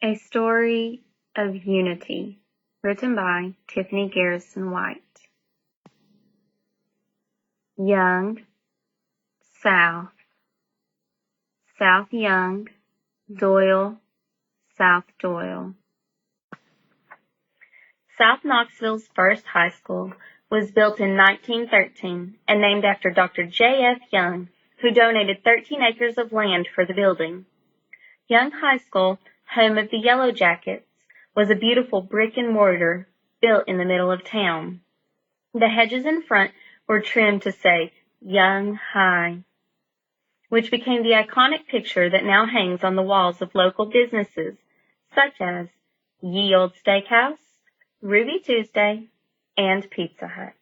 A Story of Unity, written by Tiffany Garrison White. Young, South, South Young, Doyle, South Doyle. South Knoxville's first high school was built in 1913 and named after Dr. J.F. Young, who donated 13 acres of land for the building. Young High School, home of the Yellow Jackets, was a beautiful brick and mortar built in the middle of town. The hedges in front were trimmed to say Young High, which became the iconic picture that now hangs on the walls of local businesses such as Ye Old Steakhouse, Ruby Tuesday, and Pizza Hut.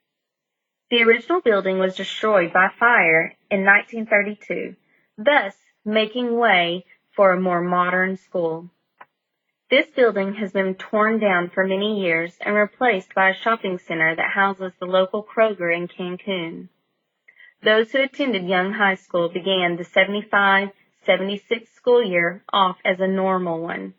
The original building was destroyed by fire in 1932, thus making way for a more modern school. This building has been torn down for many years and replaced by a shopping center that houses the local Kroger in Cancun. Those who attended Young High School began the 75-76 school year off as a normal one,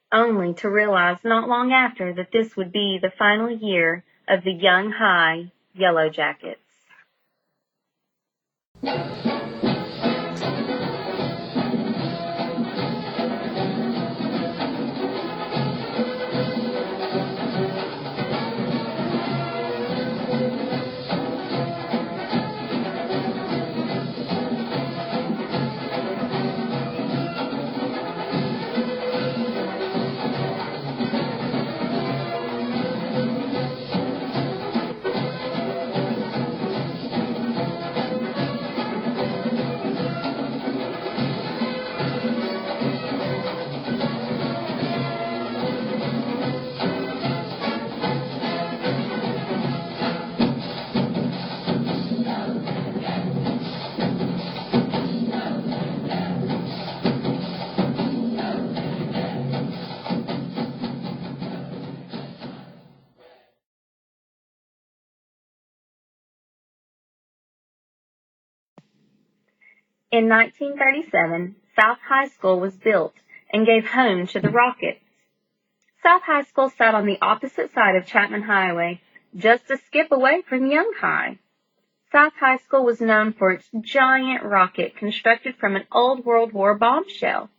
only to realize not long after that this would be the final year of the Young High Yellow Jackets. In 1937, South High School was built and gave home to the Rockets. South High School sat on the opposite side of Chapman Highway, just a skip away from Young High. South High School was known for its giant rocket constructed from an old World War bombshell.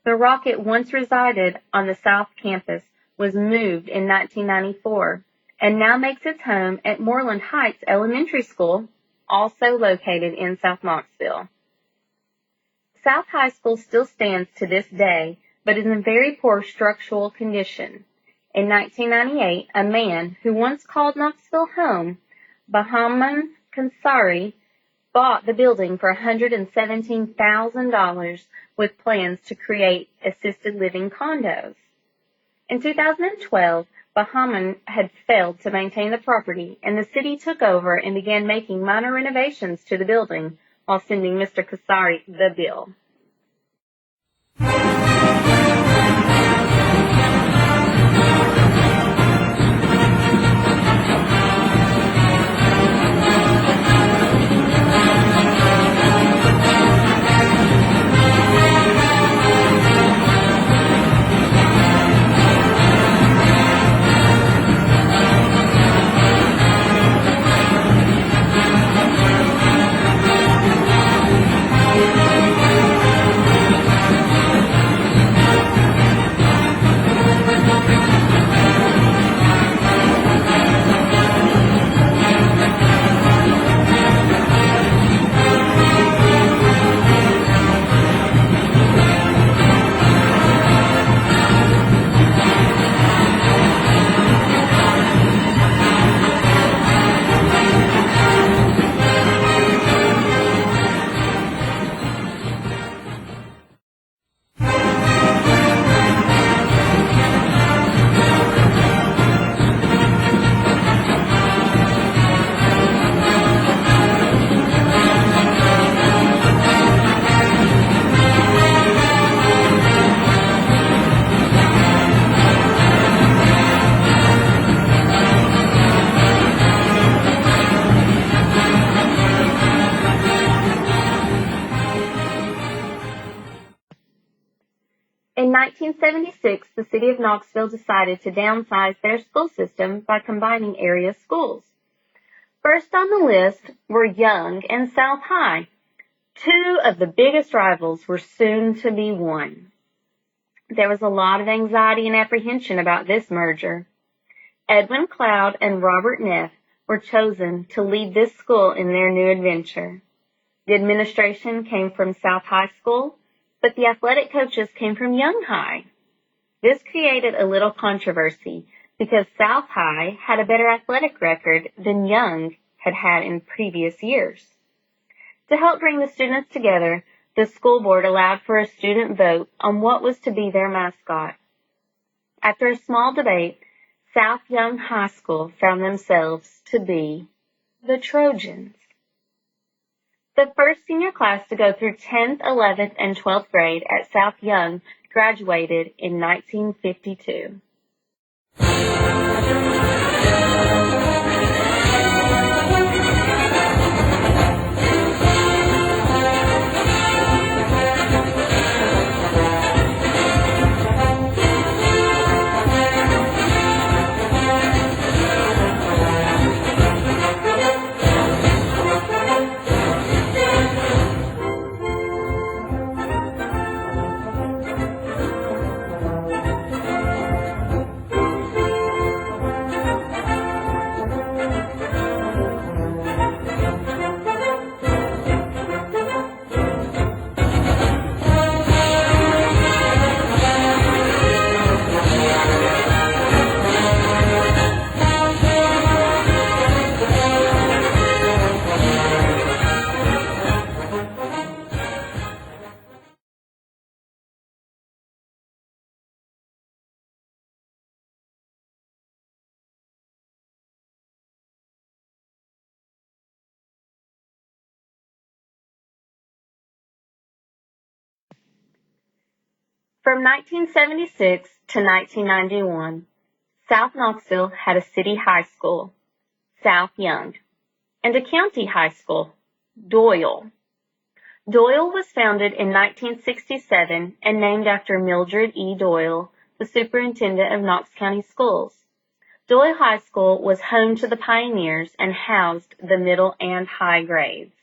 The rocket once resided on the South Campus, was moved in 1994, and now makes its home at Moreland Heights Elementary School, also located in South Knoxville. South High School still stands to this day, but is in very poor structural condition. In 1998, a man who once called Knoxville home, Bahman Kansari, bought the building for $117,000 with plans to create assisted living condos. In 2012, Bahman had failed to maintain the property, and the city took over and began making minor renovations to the building, while sending Mr. Kassari the bill. In 1976, the city of Knoxville decided to downsize their school system by combining area schools. First on the list were Young and South High. Two of the biggest rivals were soon to be one. There was a lot of anxiety and apprehension about this merger. Edwin Cloud and Robert Neff were chosen to lead this school in their new adventure. The administration came from South High School, but the athletic coaches came from Young High. This created a little controversy because South High had a better athletic record than Young had had in previous years. To help bring the students together, the school board allowed for a student vote on what was to be their mascot. After a small debate, South Young High School found themselves to be the Trojans. The first senior class to go through 10th, 11th, and 12th grade at South Young graduated in 1952. From 1976 to 1991, South Knoxville had a city high school, South Young, and a county high school, Doyle. Doyle was founded in 1967 and named after Mildred E. Doyle, the superintendent of Knox County Schools. Doyle High School was home to the pioneers and housed the middle and high grades.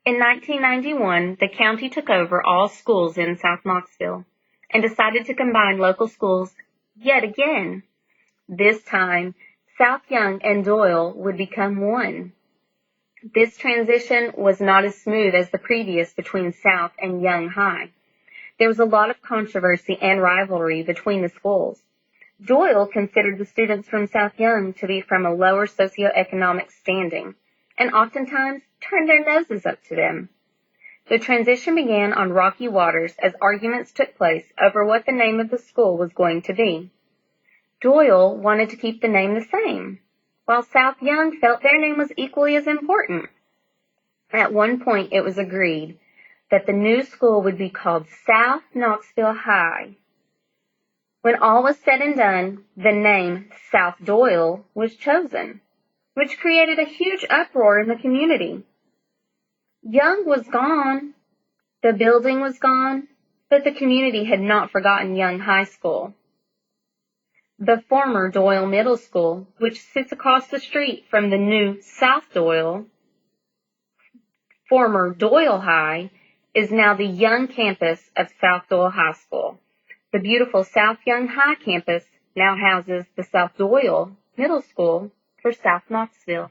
In 1991, the county took over all schools in South Knoxville and decided to combine local schools yet again. This time, South Young and Doyle would become one. This transition was not as smooth as the previous between South and Young High. There was a lot of controversy and rivalry between the schools. Doyle considered the students from South Young to be from a lower socioeconomic standing, and oftentimes turned their noses up to them. The transition began on rocky waters as arguments took place over what the name of the school was going to be. Doyle wanted to keep the name the same, while South Young felt their name was equally as important. At one point, it was agreed that the new school would be called South Knoxville High. When all was said and done, the name South Doyle was chosen, which created a huge uproar in the community. Young was gone, the building was gone, but the community had not forgotten Young High School. The former Doyle Middle School, which sits across the street from the new South Doyle, former Doyle High, is now the Young campus of South Doyle High School. The beautiful South Young High campus now houses the South Doyle Middle School for South Knoxville.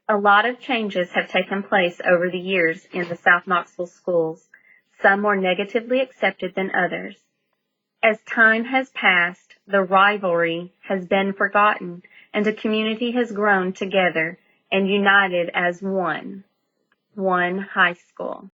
A lot of changes have taken place over the years in the South Knoxville schools, some more negatively accepted than others. As time has passed, the rivalry has been forgotten and the community has grown together and united as one high school.